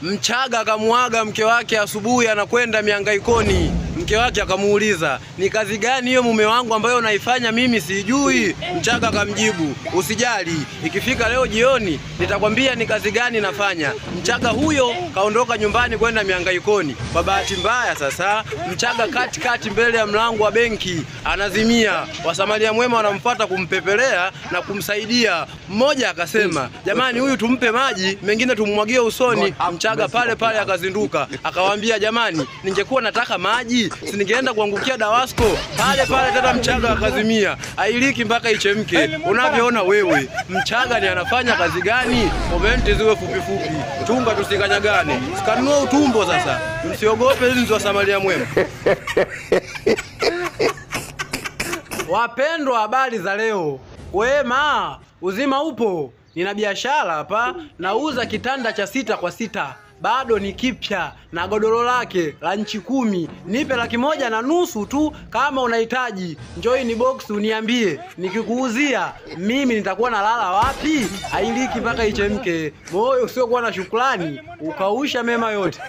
Mchaga akamuaga mke wake asubuhi anakwenda mihangaikoni. Mke wake akamuuliza, "Ni kazi gani hiyo mume wangu ambayo unaifanya mimi sijui?" Mchaga akamjibu, "Usijali, ikifika leo jioni nitakwambia ni kazi gani nafanya." Mchaga huyo kaondoka nyumbani kwenda mihangaikoni. Kwa bahati mbaya sasa, Mchaga katikati mbele ya mlango wa benki anazimia. Wasamaria mwema wanamfuata kumpepelea na kumsaidia. Mmoja akasema, "Jamani, huyu tumpe maji, mengine tumwagie usoni." Mchaga pale pale akazinduka, akawaambia, "Jamani, ningekuwa nataka maji, si ningeenda kuangukia Dawasco." Pale pale tena Mchaga akazimia. Ailiki mpaka ichemke. Unavyoona wewe, Mchaga ni anafanya kazi gani? Komenti ziwe fupi fupi. Chunga tusikanyagane. Sikanunua utumbo sasa. Msiogope hizi Wasamaria mwema. Wapendwa, habari za leo. Wema, uzima upo? Nina biashara hapa, nauza kitanda cha 6 kwa 6. Bado ni kipya na godoro lake la nchi 10. Nipe 1,500,000 tu kama unahitaji. Njoo ni box uniambie. Nikikuuzia mimi nitakuwa nalala wapi? Hailiki mpaka ichemke. Moyo usiokuwa na shukrani ukausha mema yote.